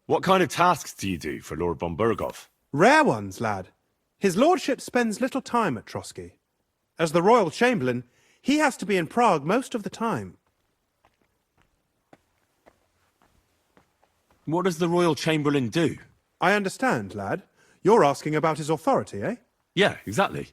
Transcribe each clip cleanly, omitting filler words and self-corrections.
What kind of tasks do you do for Lord von Berghoff? Rare ones, lad. His lordship spends little time at Trotsky. As the royal chamberlain, he has to be in Prague most of the time. What does the royal chamberlain do? I understand, lad. You're asking about his authority, eh? Yeah, exactly.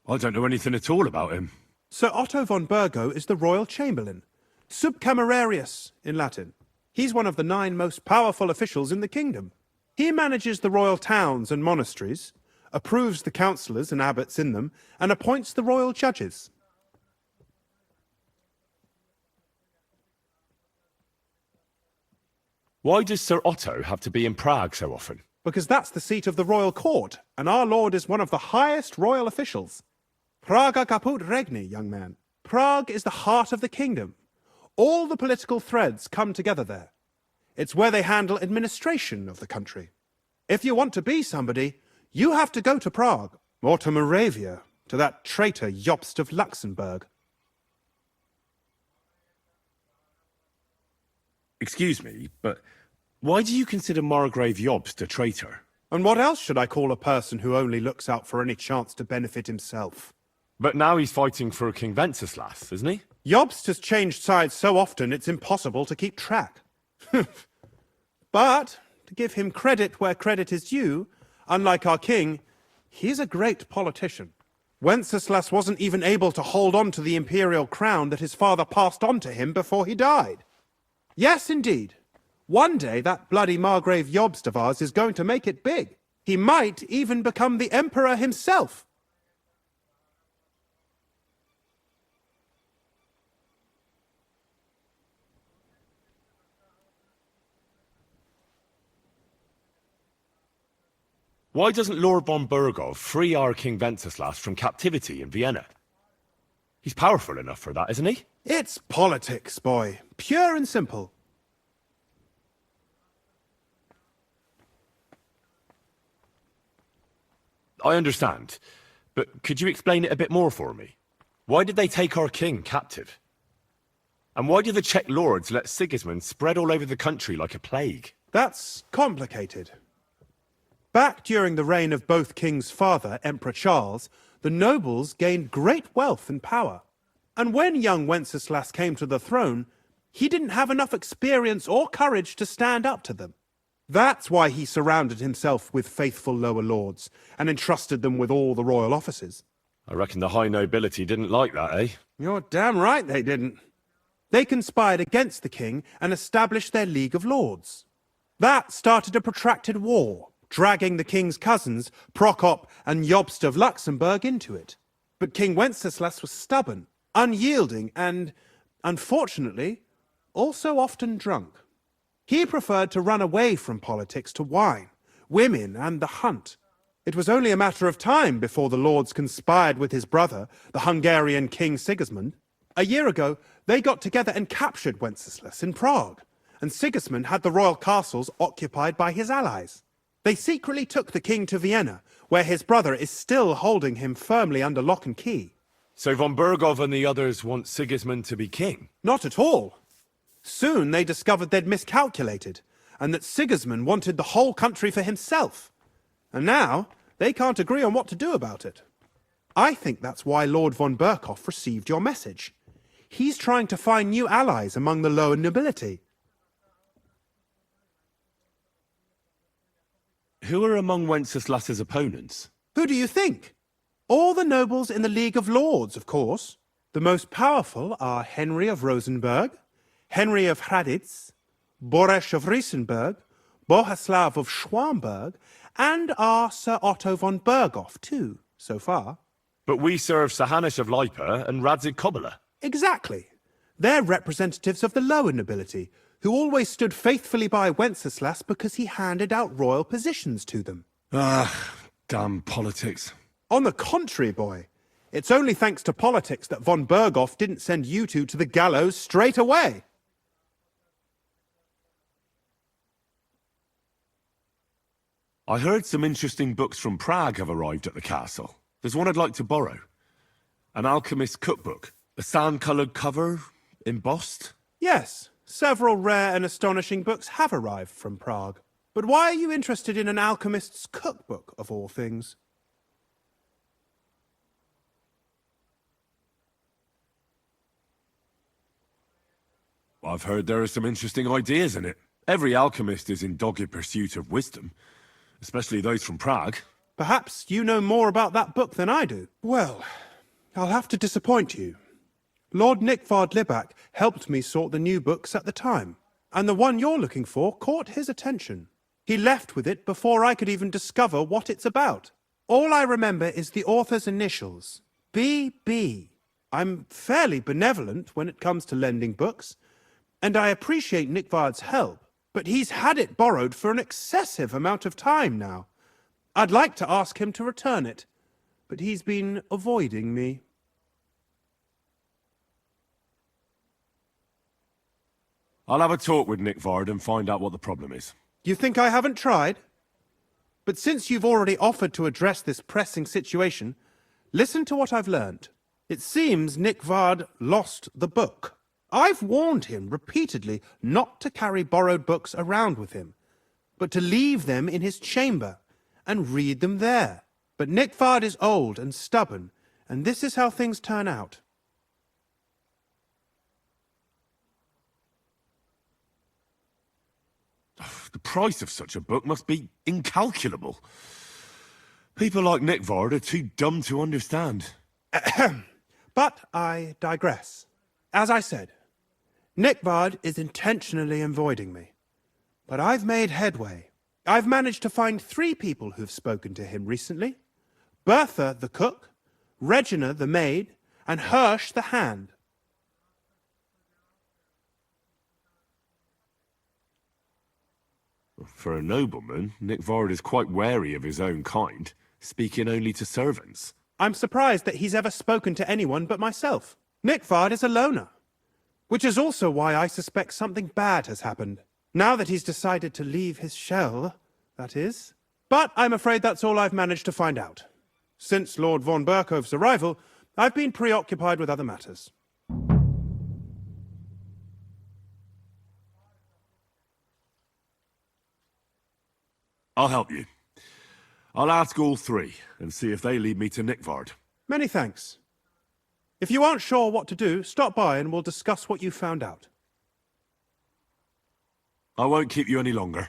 I don't know anything at all about him. Sir Otto von Bergo is the royal chamberlain, subcamerarius in Latin. He's one of the 9 most powerful officials in the kingdom. He manages the royal towns and monasteries, approves the councillors and abbots in them, and appoints the royal judges. Why does Sir Otto have to be in Prague so often? Because that's the seat of the royal court, and our lord is one of the highest royal officials. Praga caput regni, young man. Prague is the heart of the kingdom. All the political threads come together there. It's where they handle administration of the country. If you want to be somebody, you have to go to Prague, or to Moravia, to that traitor Jobst of Luxembourg. Excuse me, but why do you consider Margrave Jobst a traitor? And what else should I call a person who only looks out for any chance to benefit himself? But now he's fighting for King Wenceslas, isn't he? Jobst has changed sides so often it's impossible to keep track. But, to give him credit where credit is due, unlike our king, he's a great politician. Wenceslas wasn't even able to hold on to the imperial crown that his father passed on to him before he died. Yes, indeed. One day that bloody Margrave Jobst of ours is going to make it big. He might even become the emperor himself. Why doesn't Lord von Berghoff free our King Wenceslas from captivity in Vienna? He's powerful enough for that, isn't he? It's politics, boy. Pure and simple. I understand, but could you explain it a bit more for me? Why did they take our king captive? And why did the Czech lords let Sigismund spread all over the country like a plague? That's complicated. Back during the reign of both kings' father, Emperor Charles, the nobles gained great wealth and power. And when young Wenceslas came to the throne, he didn't have enough experience or courage to stand up to them. That's why he surrounded himself with faithful lower lords and entrusted them with all the royal offices. I reckon the high nobility didn't like that, eh? You're damn right they didn't. They conspired against the king and established their League of Lords. That started a protracted war, dragging the king's cousins, Prokop and Jobst of Luxembourg, into it. But King Wenceslas was stubborn, unyielding, and, unfortunately, also often drunk. He preferred to run away from politics to wine, women, and the hunt. It was only a matter of time before the lords conspired with his brother, the Hungarian King Sigismund. A year ago, they got together and captured Wenceslas in Prague, and Sigismund had the royal castles occupied by his allies. They secretly took the king to Vienna, where his brother is still holding him firmly under lock and key. So von Berghoff and the others want Sigismund to be king? Not at all. Soon they discovered they'd miscalculated, and that Sigismund wanted the whole country for himself. And now, they can't agree on what to do about it. I think that's why Lord von Berghoff received your message. He's trying to find new allies among the lower nobility. Who are among Wenceslas's opponents? Who do you think? All the nobles in the League of Lords, of course. The most powerful are Henry of Rosenberg, Henry of Hraditz, Boresh of Riesenberg, Bohuslav of Schwamberg, and our Sir Otto von Berghoff, too, so far. But we serve Sahanish of Lipa and Radzig Kobyla. Exactly. They're representatives of the lower nobility, who always stood faithfully by Wenceslas because he handed out royal positions to them. Ah, damn politics. On the contrary, boy. It's only thanks to politics that von Berghoff didn't send you two to the gallows straight away. I heard some interesting books from Prague have arrived at the castle. There's one I'd like to borrow. An alchemist's cookbook. A sand-coloured cover, embossed. Yes, Several rare and astonishing books have arrived from Prague. But why are you interested in an alchemist's cookbook, of all things? I've heard there are some interesting ideas in it. Every alchemist is in dogged pursuit of wisdom, especially those from Prague. Perhaps you know more about that book than I do. Well, I'll have to disappoint you. Lord Nickvard Libak helped me sort the new books at the time, and the one you're looking for caught his attention. He left with it before I could even discover what it's about. All I remember is the author's initials, B.B. I'm fairly benevolent when it comes to lending books, and I appreciate Nickvard's help, but he's had it borrowed for an excessive amount of time now. I'd like to ask him to return it, but he's been avoiding me. I'll have a talk with Nickvard and find out what the problem is. You think I haven't tried? But since you've already offered to address this pressing situation, listen to what I've learned. It seems Nickvard lost the book. I've warned him repeatedly not to carry borrowed books around with him, but to leave them in his chamber and read them there. But Nickvard is old and stubborn, and this is how things turn out. The price of such a book must be incalculable. People like Nickvard are too dumb to understand. But I digress. As I said, Nickvard is intentionally avoiding me. But I've made headway. I've managed to find 3 people who've spoken to him recently. Bertha the cook, Regina the maid, and Hirsch the hand. For a nobleman, Nickvard is quite wary of his own kind, speaking only to servants. I'm surprised that he's ever spoken to anyone but myself. Nickvard is a loner, which is also why I suspect something bad has happened. Now that he's decided to leave his shell, that is. But I'm afraid that's all I've managed to find out. Since Lord von Berkov's arrival, I've been preoccupied with other matters. I'll help you. I'll ask all 3 and see if they lead me to Nickvard. Many thanks. If you aren't sure what to do, stop by and we'll discuss what you found out. I won't keep you any longer.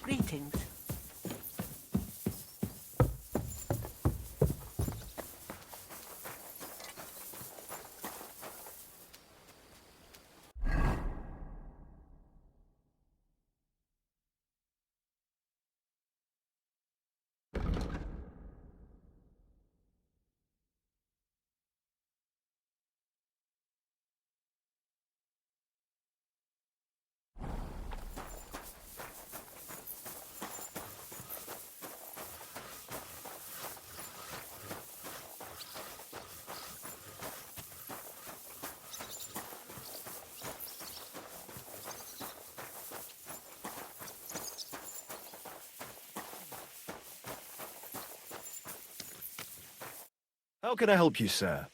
Greetings. How can I help you, sir?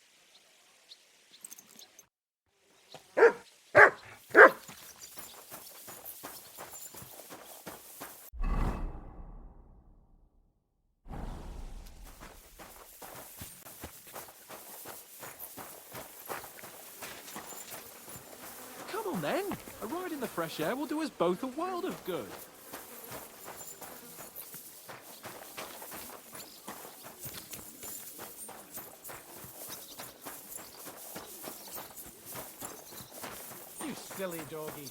Come on then. A ride in the fresh air will do us both a world of good. You silly doggy.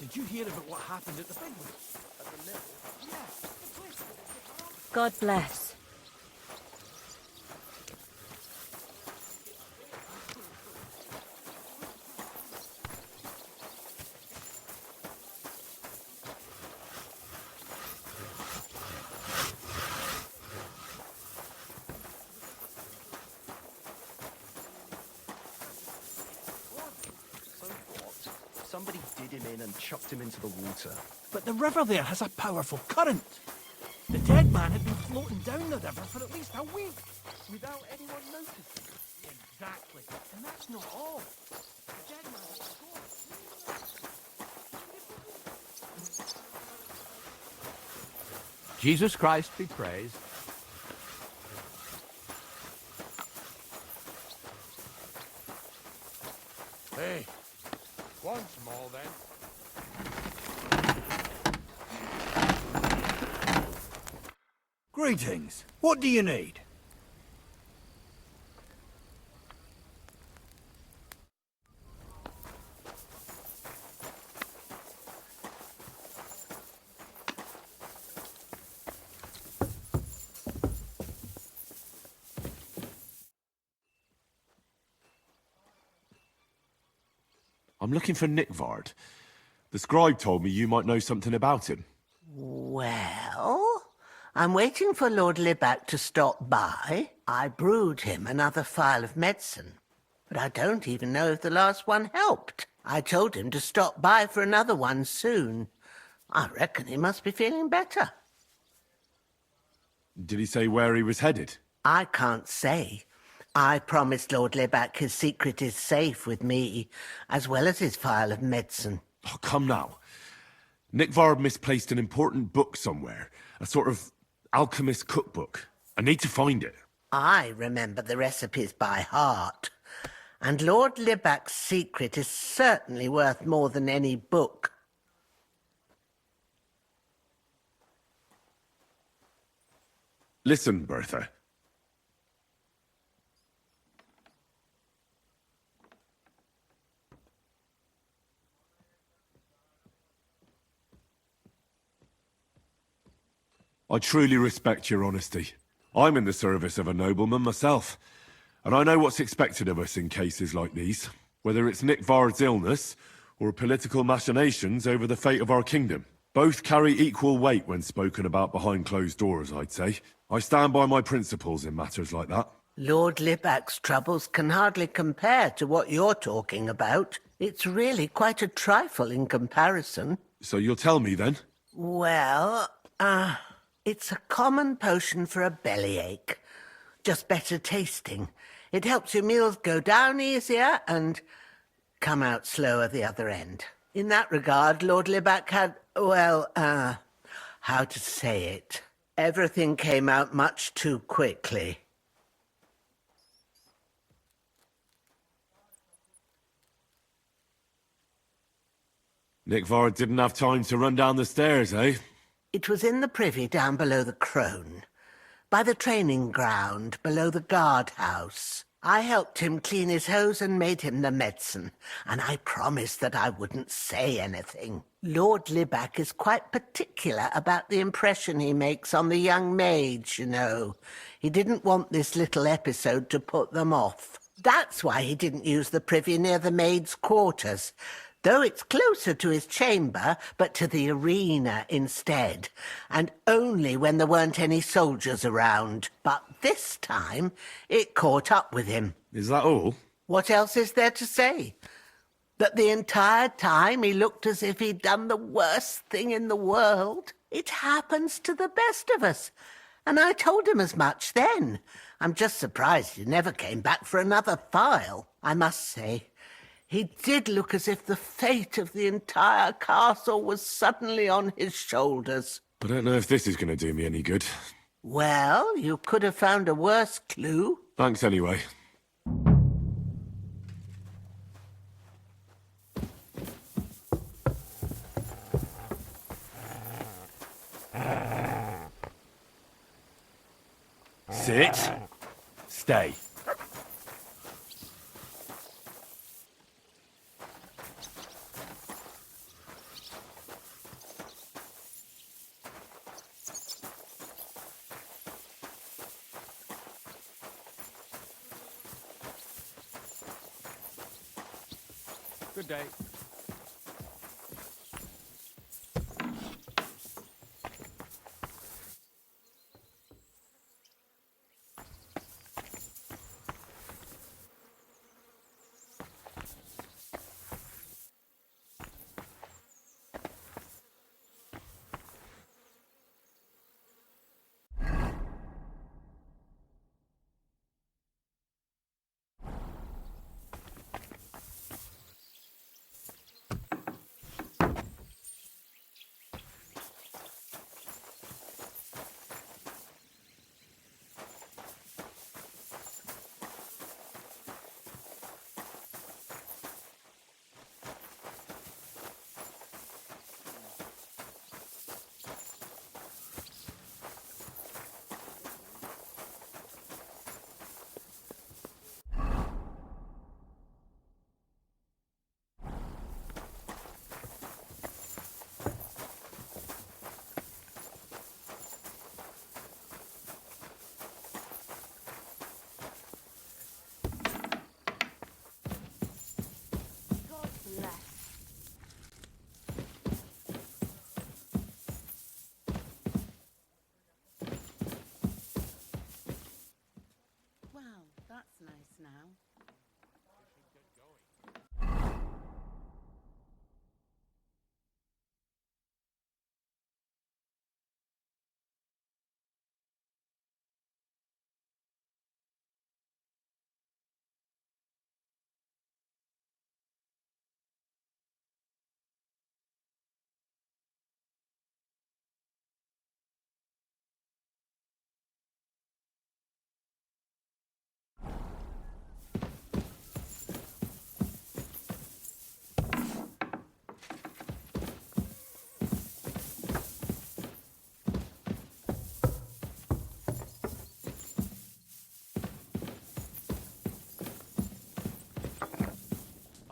Did you hear about what happened at the big one? At the mill? Yeah, the place. God bless. So what? Somebody did him in and chucked him into the water. But the river there has a powerful current. The dead man had been floating down the river for at least a week, without anyone noticing. Exactly. And that's not all. The dead man had gone. Jesus Christ be praised. Hey, one small then. Greetings. What do you need? I'm looking for Nickvard. The scribe told me you might know something about him. Well, I'm waiting for Lord Libac to stop by. I brewed him another phial of medicine, but I don't even know if the last one helped. I told him to stop by for another one soon. I reckon he must be feeling better. Did he say where he was headed? I can't say. I promised Lord Libac his secret is safe with me, as well as his phial of medicine. Oh, come now. Nickvard misplaced an important book somewhere. A sort of alchemist cookbook. I need to find it. I remember the recipes by heart. And Lord Libac's secret is certainly worth more than any book. Listen, Bertha. I truly respect your honesty. I'm in the service of a nobleman myself, and I know what's expected of us in cases like these, whether it's Nickvard's illness or political machinations over the fate of our kingdom. Both carry equal weight when spoken about behind closed doors, I'd say. I stand by my principles in matters like that. Lord Libac's troubles can hardly compare to what you're talking about. It's really quite a trifle in comparison. So you'll tell me then? Well, it's a common potion for a bellyache. Just better tasting. It helps your meals go down easier and come out slower the other end. In that regard, Lord Libac had, well, how to say it? Everything came out much too quickly. Nickvard didn't have time to run down the stairs, eh? It was in the privy down below the crone, by the training ground below the guardhouse. I helped him clean his hose and made him the medicine, and I promised that I wouldn't say anything. Lord Libac is quite particular about the impression he makes on the young maids, you know. He didn't want this little episode to put them off. That's why he didn't use the privy near the maids' quarters, though it's closer to his chamber, but to the arena instead, and only when there weren't any soldiers around. But this time, it caught up with him. Is that all? What else is there to say? That the entire time he looked as if he'd done the worst thing in the world. It happens to the best of us. And I told him as much then. I'm just surprised he never came back for another file. I must say, he did look as if the fate of the entire castle was suddenly on his shoulders. I don't know if this is going to do me any good. Well, you could have found a worse clue. Thanks anyway. Sit. Stay. Good day. God bless. Well, that's nice now.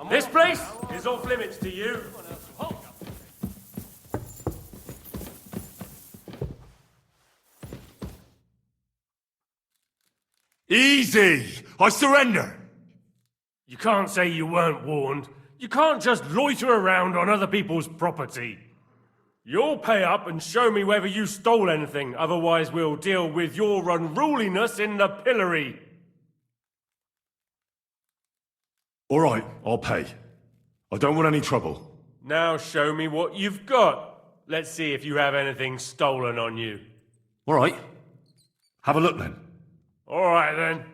This place is off limits to you. Easy! I surrender! You can't say you weren't warned. You can't just loiter around on other people's property. You'll pay up and show me whether you stole anything, otherwise we'll deal with your unruliness in the pillory. All right, I'll pay. I don't want any trouble. Now show me what you've got. Let's see if you have anything stolen on you. All right. Have a look then. All right then.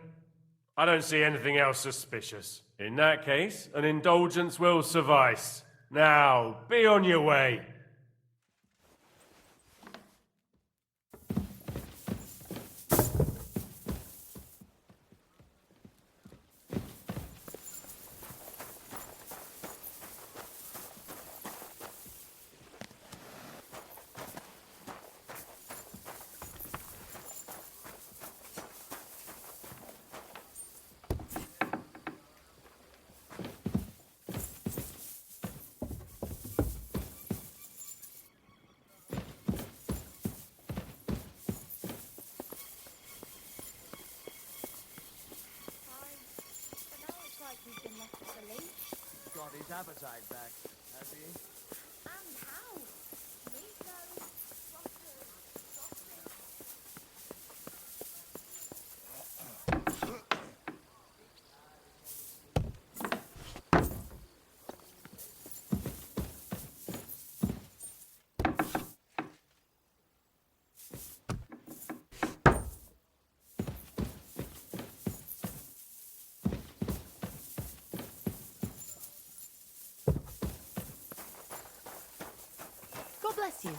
I don't see anything else suspicious. In that case, an indulgence will suffice. Now, be on your way. But now it's like we've been left with the leash. Got his appetite back, has he? And how? Meatloaf, sausage, sausage. God bless you.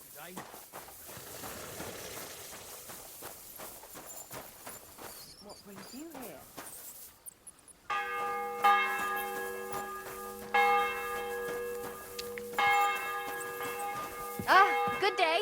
Good day. What brings you here? Ah, good day.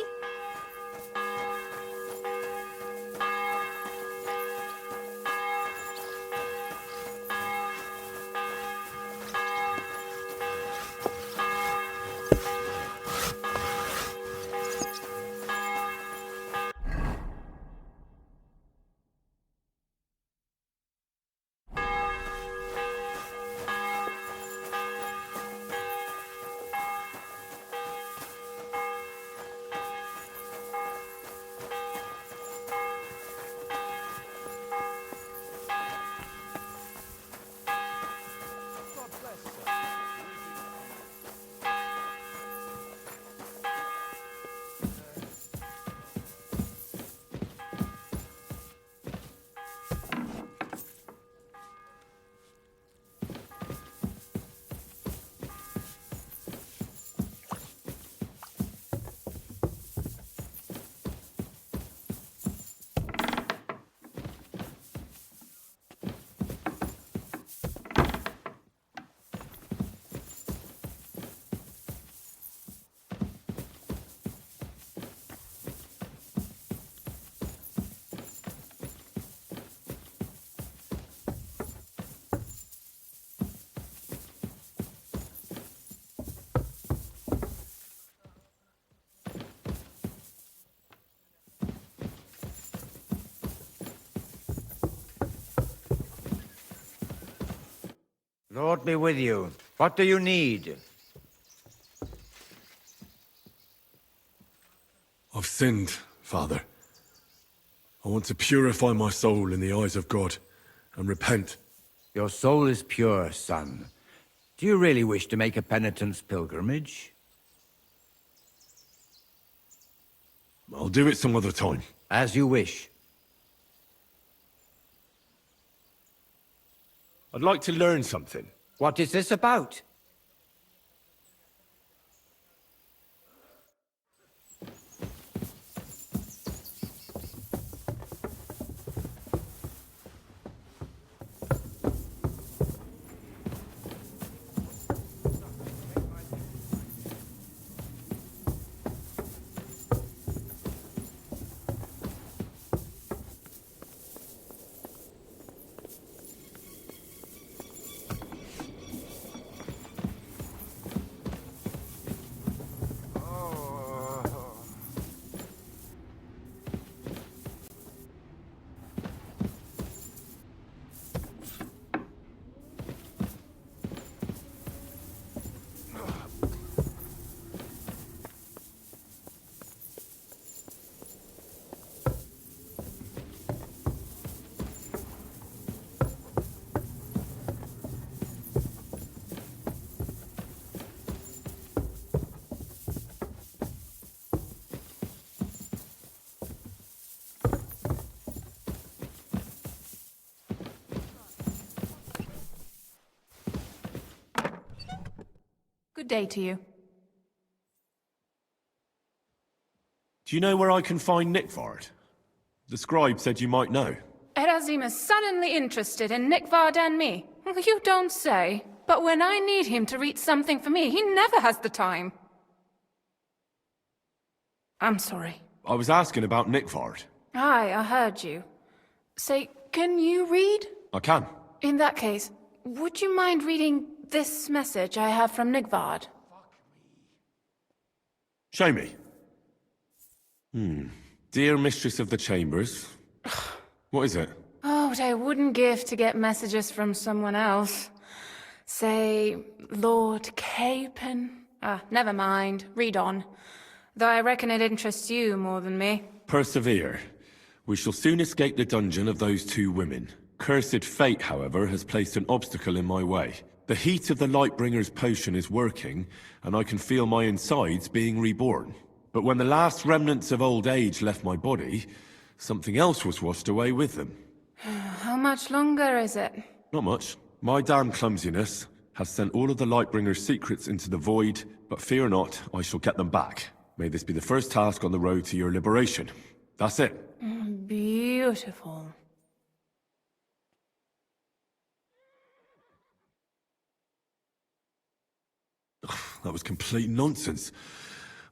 Lord be with you. What do you need? I've sinned, Father. I want to purify my soul in the eyes of God and repent. Your soul is pure, son. Do you really wish to make a penitence pilgrimage? I'll do it some other time. As you wish. I'd like to learn something. What is this about? Good day to you. Do you know where I can find Nickvard? The scribe said you might know. Erazim is suddenly interested in Nickvard and me. You don't say. But when I need him to read something for me, he never has the time. I'm sorry. I was asking about Nickvard. Aye, I heard you. Say, can you read? I can. In that case, would you mind reading this message I have from Nickvard? Show me. Dear Mistress of the Chambers. What is it? Oh, what I wouldn't give to get messages from someone else. Say, Lord Capon. Never mind. Read on. Though I reckon it interests you more than me. Persevere. We shall soon escape the dungeon of those two women. Cursed fate, however, has placed an obstacle in my way. The heat of the Lightbringer's potion is working, and I can feel my insides being reborn. But when the last remnants of old age left my body, something else was washed away with them. How much longer is it? Not much. My damn clumsiness has sent all of the Lightbringer's secrets into the void, but fear not, I shall get them back. May this be the first task on the road to your liberation. That's it. Beautiful. That was complete nonsense.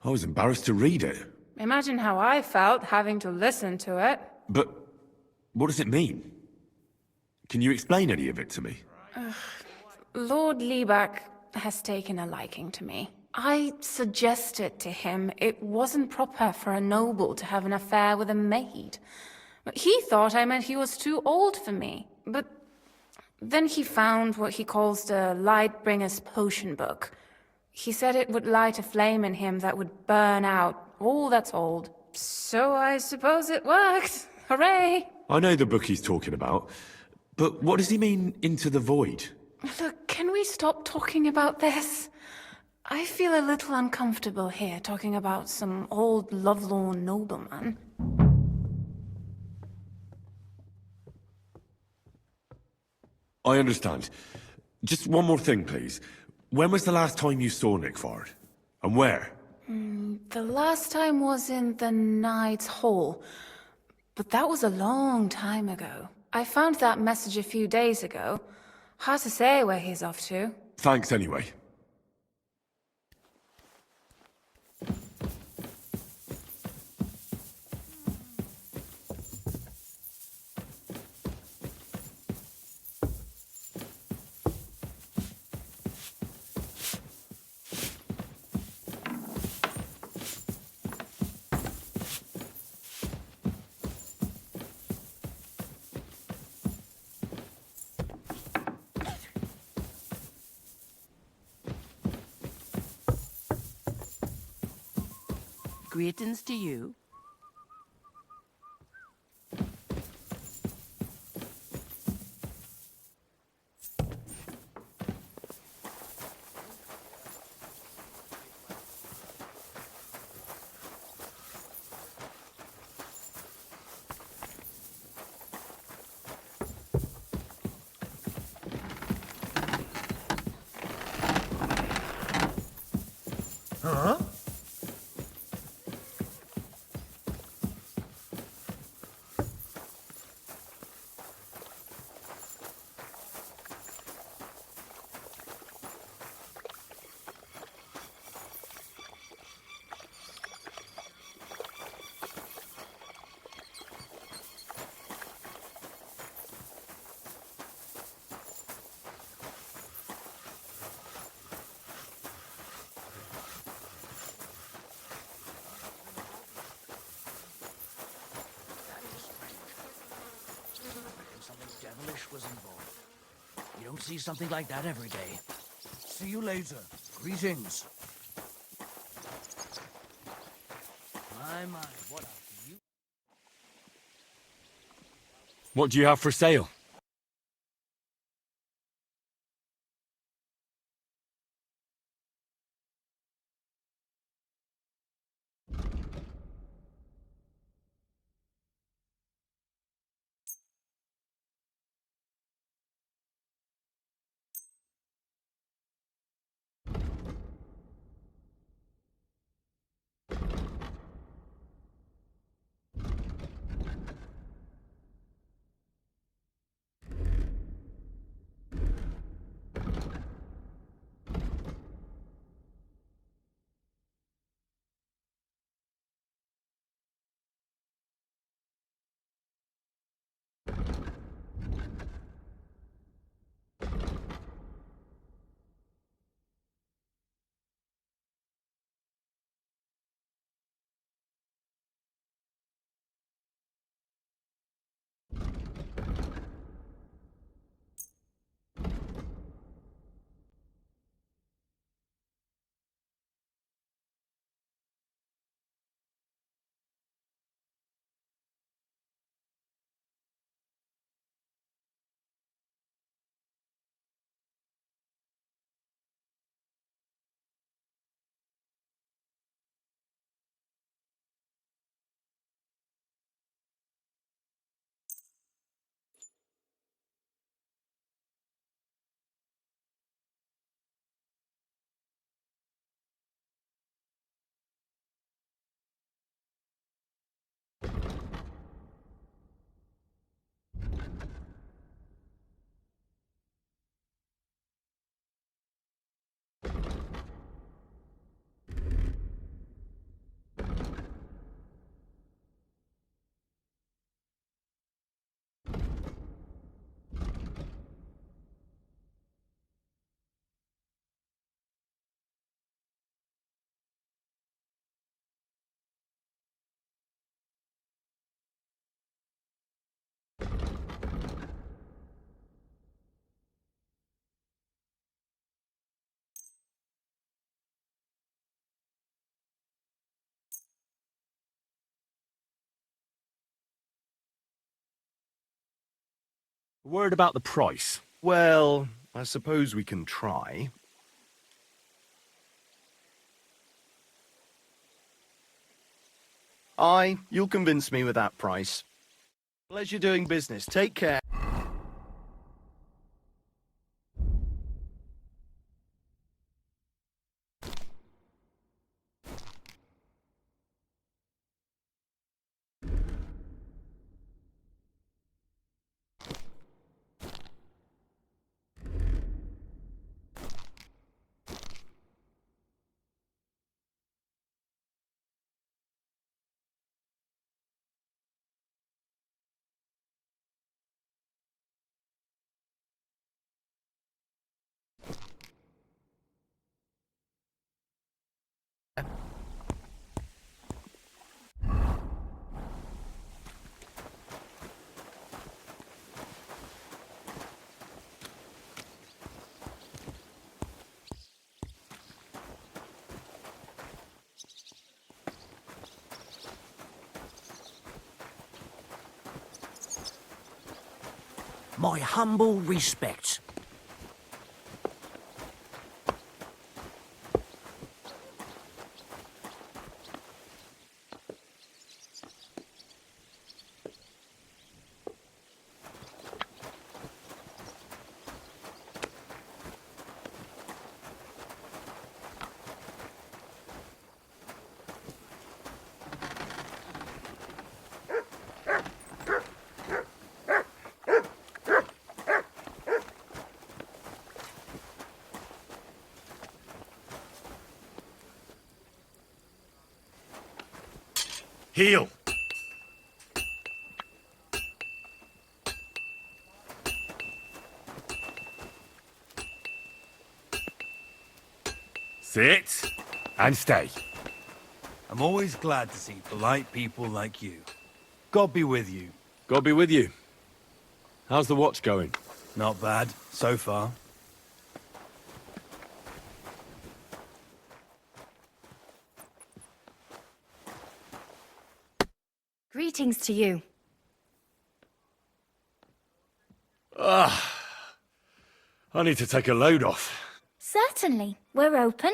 I was embarrassed to read it. Imagine how I felt having to listen to it. But what does it mean? Can you explain any of it to me? Lord Liebach has taken a liking to me. I suggested to him it wasn't proper for a noble to have an affair with a maid. He thought I meant he was too old for me. But then he found what he calls the Lightbringer's Potion Book. He said it would light a flame in him that would burn out all that's old. So I suppose it worked. Hooray! I know the book he's talking about, but what does he mean, into the void? Look, can we stop talking about this? I feel a little uncomfortable here, talking about some old lovelorn nobleman. I understand. Just one more thing, please. When was the last time you saw Nickvard? And where? The last time was in the Knight's Hall. But that was a long time ago. I found that message a few days ago. Hard to say where he's off to. Thanks anyway. Greetings to you. Huh? Something devilish was involved. You don't see something like that every day. See you later. Greetings. My, what a beaut. What do you have for sale? Word about the price. Well, I suppose we can try. Aye, you'll convince me with that price. Pleasure doing business. Take care. My humble respects. Heal! Sit and stay. I'm always glad to see polite people like you. God be with you. God be with you. How's the watch going? Not bad, so far. Greetings to you. I need to take a load off. Certainly. We're open.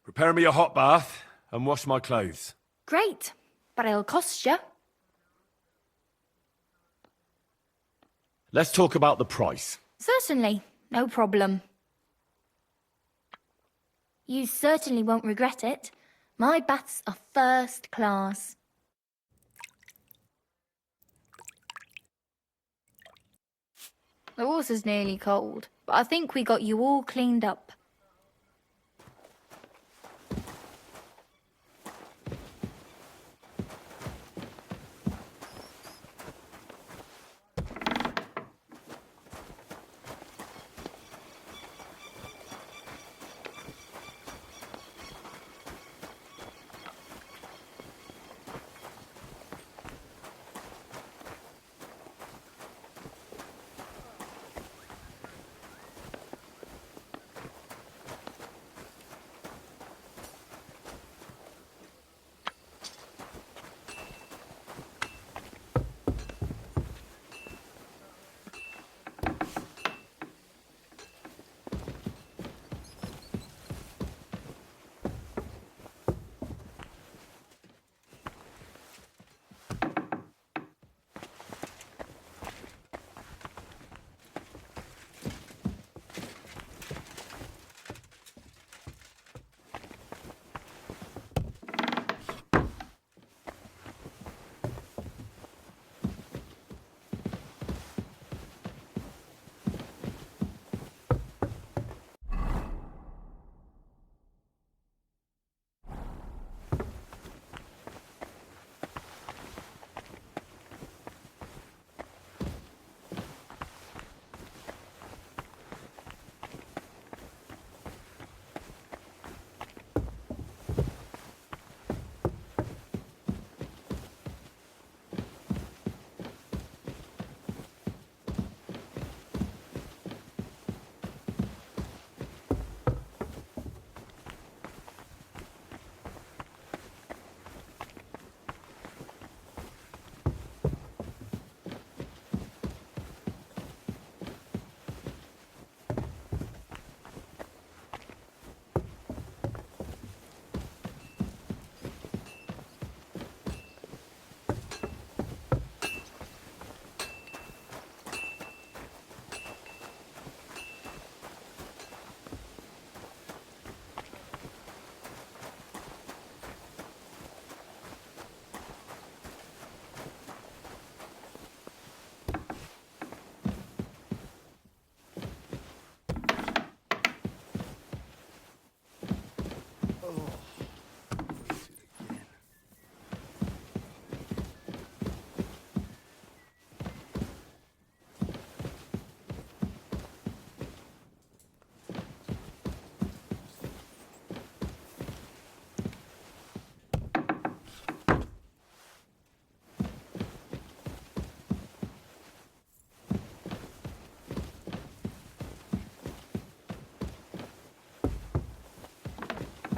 Prepare me a hot bath and wash my clothes. Great. But it'll cost you. Let's talk about the price. Certainly. No problem. You certainly won't regret it. My baths are first class. The water's nearly cold, but I think we got you all cleaned up.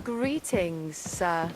Greetings, sir.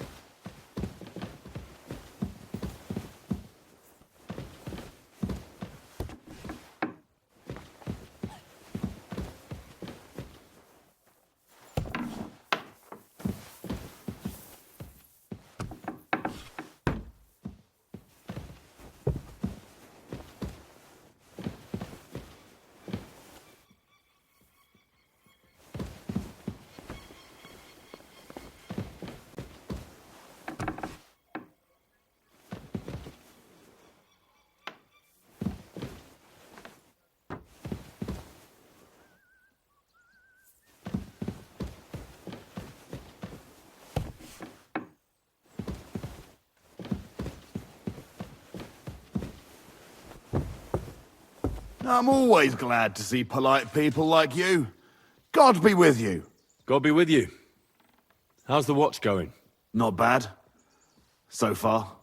I'm always glad to see polite people like you. God be with you. God be with you. How's the watch going? Not bad. So far.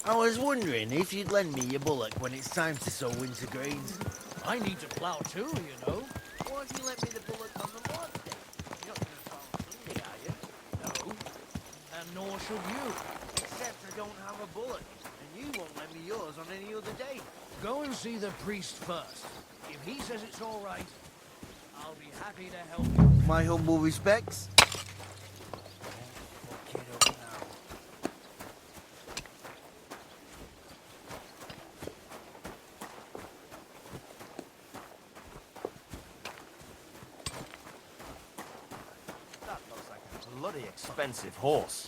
I was wondering if you'd lend me your bullock when it's time to sow winter greens. I need to plough too, you know. Why have you lent me the bullock on the Lord's Day? You're not going to plough on Sunday, are you? No. And nor should you. Except I don't have a bullock, and you won't lend me yours on any other day. Go and see the priest first. If he says it's all right, I'll be happy to help you. My humble respects. Fuck it up now. That looks like a bloody expensive horse.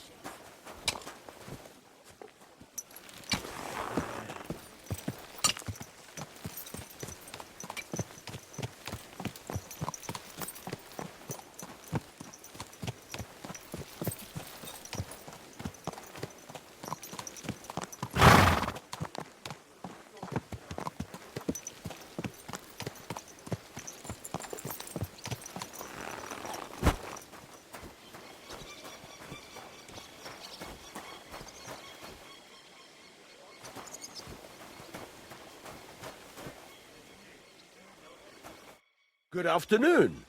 Good afternoon.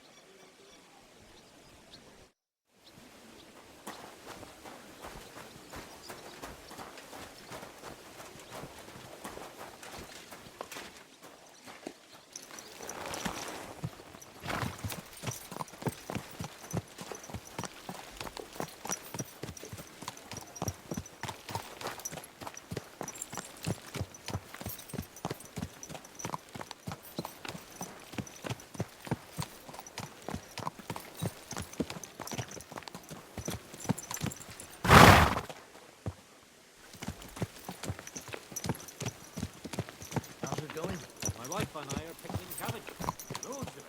wife and I are picking cabbage. Loads of it.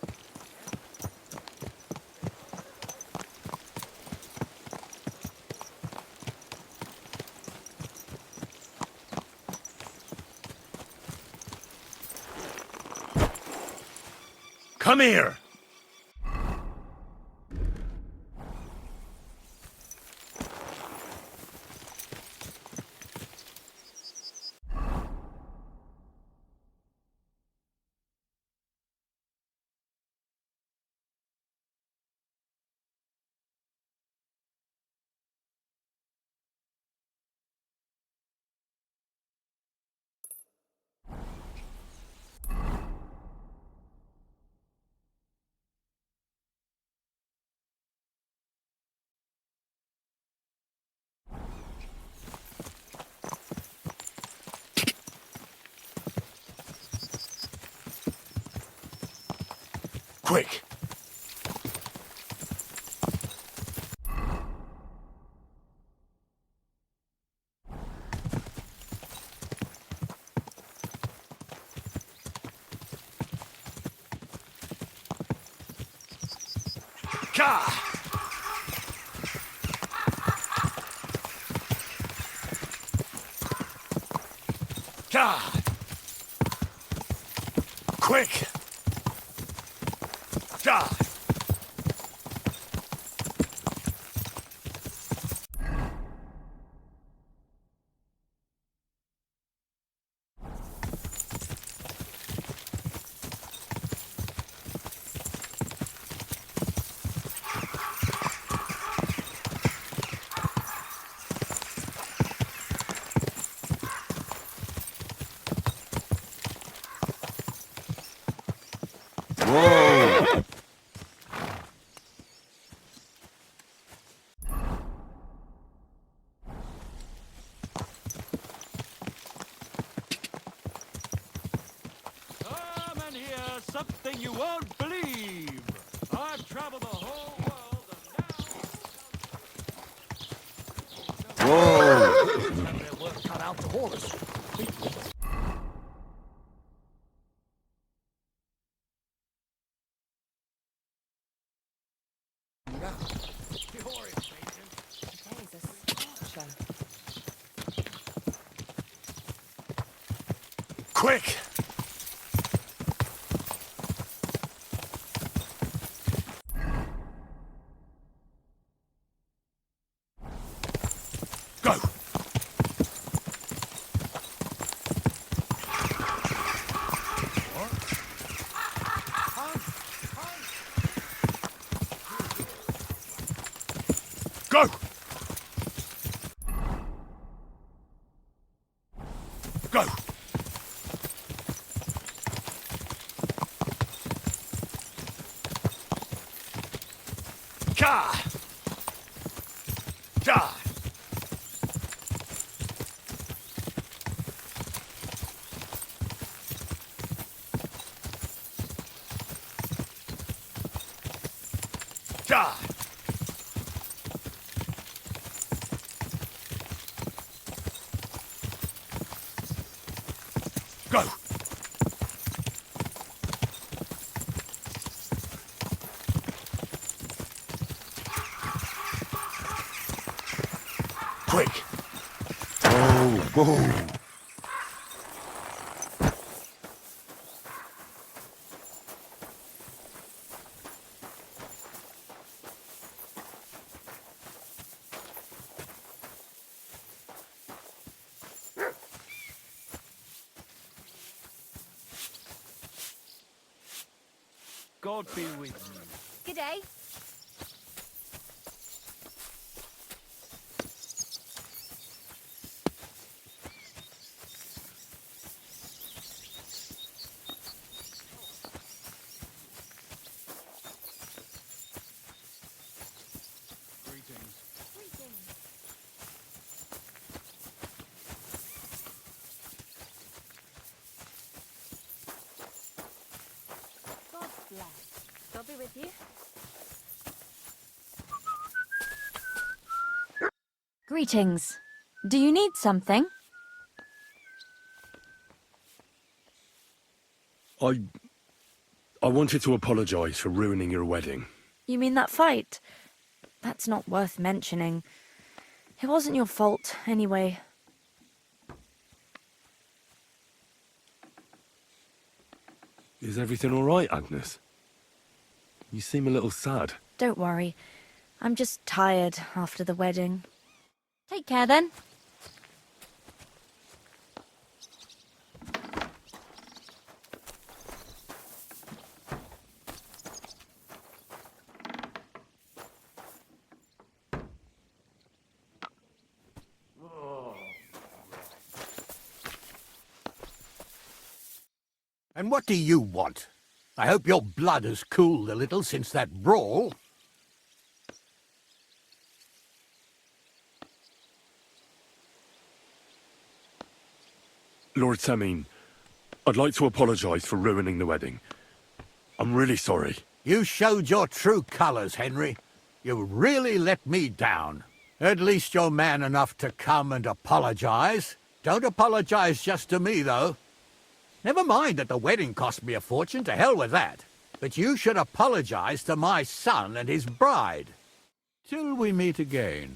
Come here! Quick! Ka! Ka! Quick! Ka! Whoa! Come and hear something you won't believe. I've traveled the whole world and now... Whoa! Have their work cut out to haul us. You're impatient. Today's a scorcher. Quick! Go! Go! Go! Ka! Da! Da! Go! Quick! Oh, whoa! God be with you. Good day. God bless. God be with you. Greetings. Do you need something? I wanted to apologize for ruining your wedding. You mean that fight? That's not worth mentioning. It wasn't your fault, anyway. Is everything all right, Agnes? You seem a little sad. Don't worry. I'm just tired after the wedding. Take care, then. And what do you want? I hope your blood has cooled a little since that brawl. Lord Semine, I'd like to apologize for ruining the wedding. I'm really sorry. You showed your true colours, Henry. You really let me down. At least you're man enough to come and apologize. Don't apologize just to me, though. Never mind that the wedding cost me a fortune, to hell with that. But you should apologize to my son and his bride. Till we meet again.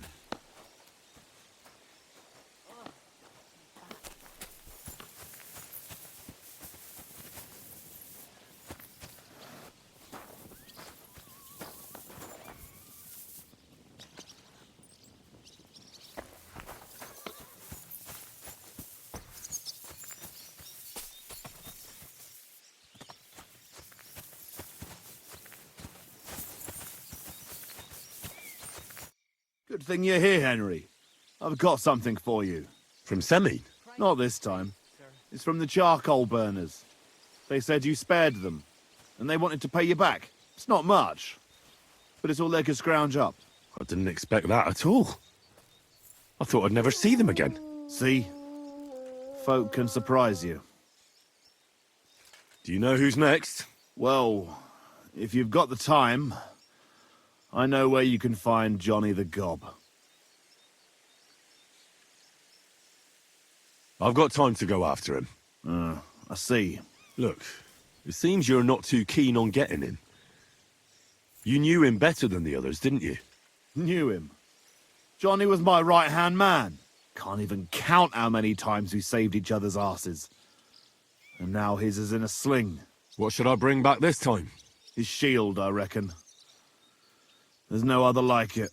Good thing you're here, Henry. I've got something for you. From Semine? Not this time. It's from the charcoal burners. They said you spared them, and they wanted to pay you back. It's not much, but it's all they could scrounge up. I didn't expect that at all. I thought I'd never see them again. See? Folk can surprise you. Do you know who's next? Well, if you've got the time, I know where you can find Johnny the Gob. I've got time to go after him. I see. Look, it seems you're not too keen on getting him. You knew him better than the others, didn't you? Knew him. Johnny was my right-hand man. Can't even count how many times we saved each other's asses. And now his is in a sling. What should I bring back this time? His shield, I reckon. There's no other like it.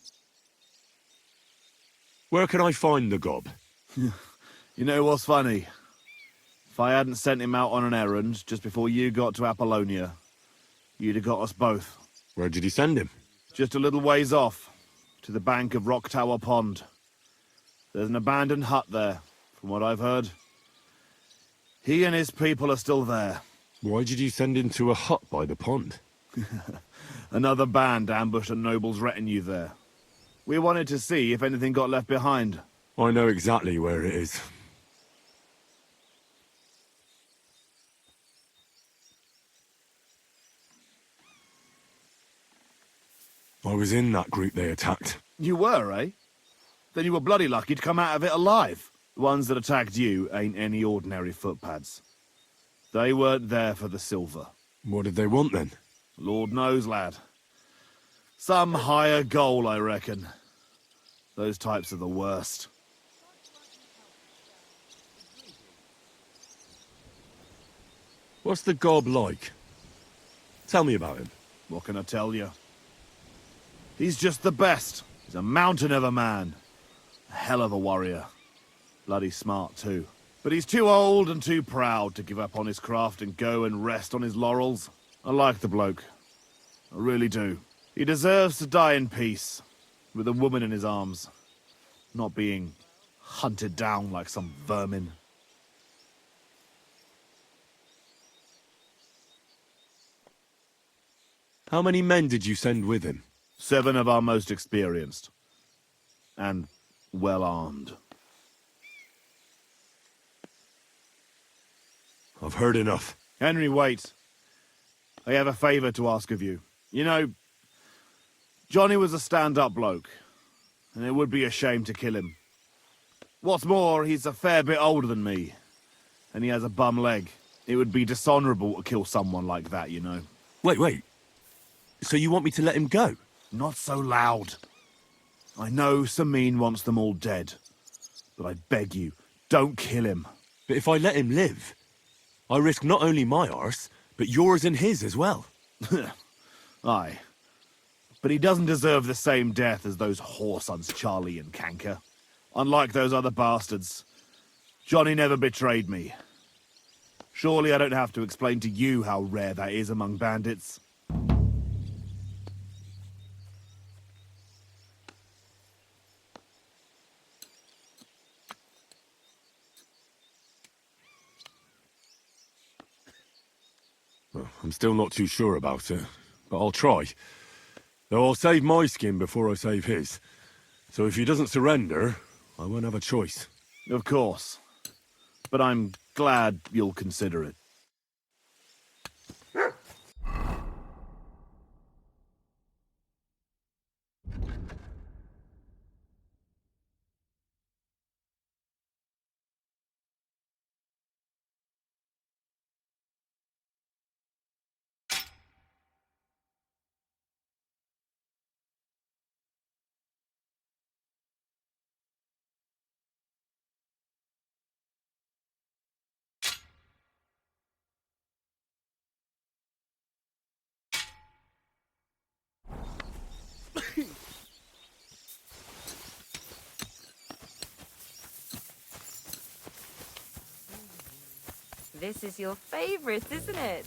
Where can I find the Gob? You know what's funny? If I hadn't sent him out on an errand just before you got to Apollonia, you'd have got us both. Where did he send him? Just a little ways off, to the bank of Rock Tower Pond. There's an abandoned hut there, from what I've heard. He and his people are still there. Why did you send him to a hut by the pond? Another band ambushed a noble's retinue there. We wanted to see if anything got left behind. I know exactly where it is. I was in that group they attacked. You were, eh? Then you were bloody lucky to come out of it alive. The ones that attacked you ain't any ordinary footpads. They weren't there for the silver. What did they want then? Lord knows, lad. Some higher goal, I reckon. Those types are the worst. What's the Gob like? Tell me about him. What can I tell you? He's just the best. He's a mountain of a man. A hell of a warrior. Bloody smart, too. But he's too old and too proud to give up on his craft and go and rest on his laurels. I like the bloke. I really do. He deserves to die in peace, with a woman in his arms, not being hunted down like some vermin. How many men did you send with him? 7 of our most experienced. And well armed. I've heard enough. Henry, wait. I have a favour to ask of you. You know, Johnny was a stand-up bloke, and it would be a shame to kill him. What's more, he's a fair bit older than me, and he has a bum leg. It would be dishonorable to kill someone like that, you know. Wait. So you want me to let him go? Not so loud. I know Samin wants them all dead. But I beg you, don't kill him. But if I let him live, I risk not only my arse, but yours and his as well. Aye. But he doesn't deserve the same death as those whoresons Charlie and Canker. Unlike those other bastards, Johnny never betrayed me. Surely I don't have to explain to you how rare that is among bandits. Well, I'm still not too sure about it, but I'll try. Though I'll save my skin before I save his. So if he doesn't surrender, I won't have a choice. Of course. But I'm glad you'll consider it. This is your favorite, isn't it?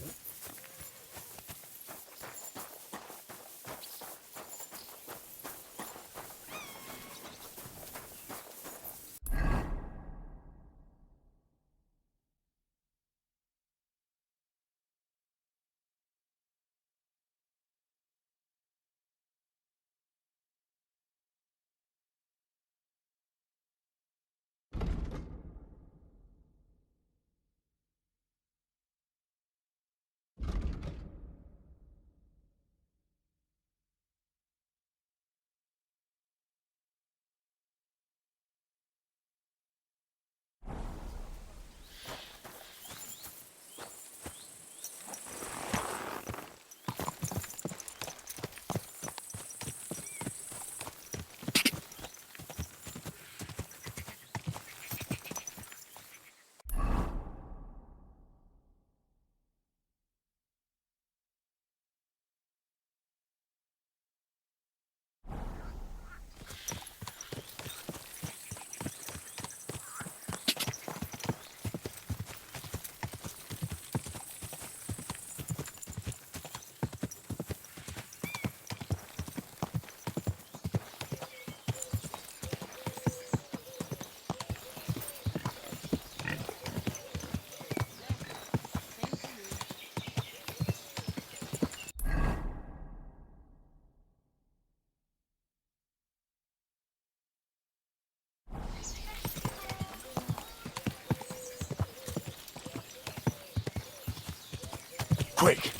Quick!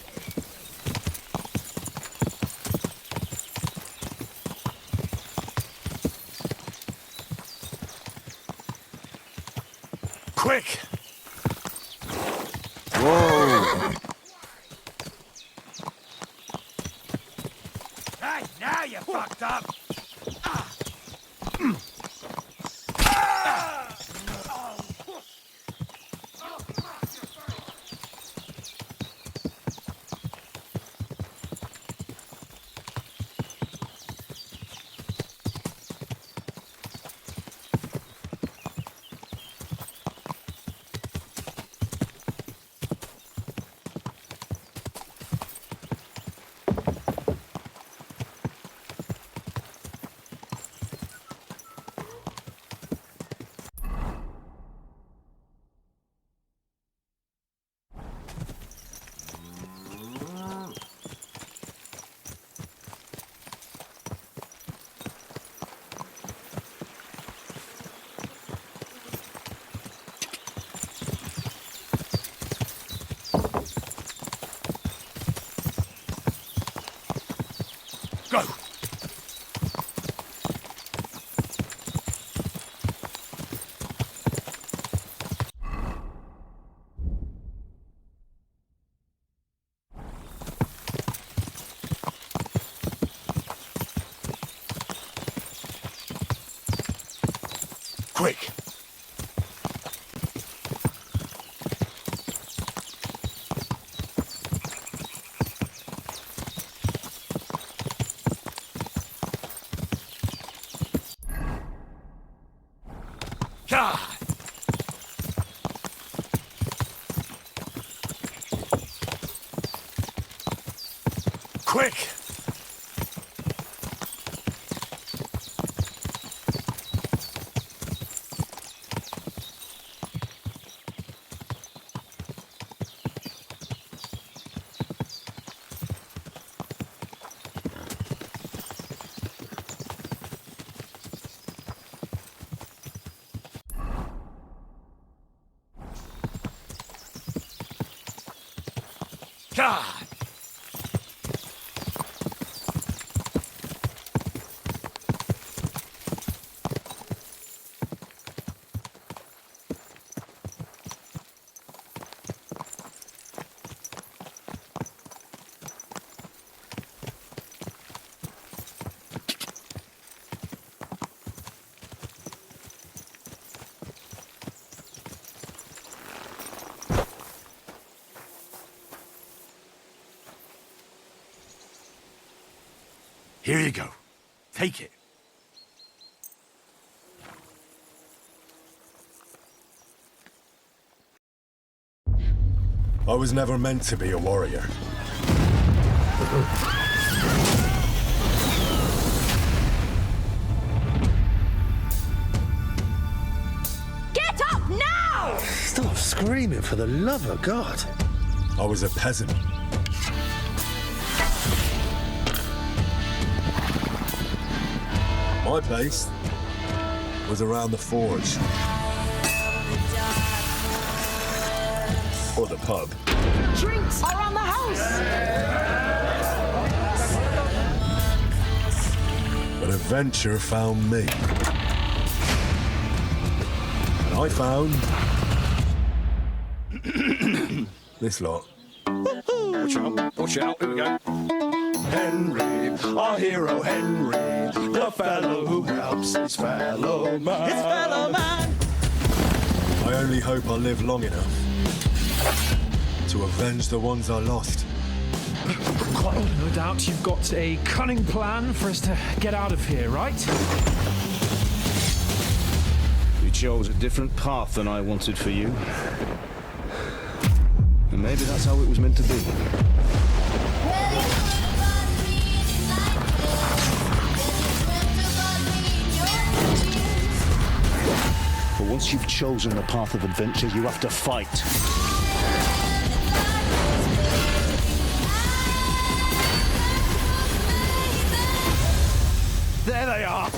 Quick! Whoa! Hey, now you fucked up! Go! Quick! Ah! Quick! Ah! Here you go. Take it. I was never meant to be a warrior. Get up now! Stop screaming, for the love of God. I was a peasant. My place was around the forge. Or the pub. Drinks around the house! But adventure found me. And I found... this lot. Watch out, watch out, here we go. Henry, our hero Henry, the fellow who helps his fellow man. His fellow man! I only hope I live long enough to avenge the ones I lost. No doubt you've got a cunning plan for us to get out of here, right? You chose a different path than I wanted for you. And maybe that's how it was meant to be. But once you've chosen the path of adventure, you have to fight. There they are.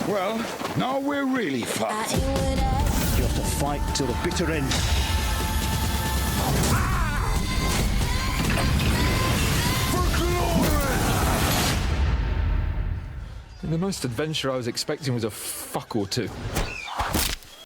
Well, now we're really fucked. You have to fight till the bitter end. The most adventure I was expecting was a fuck or two.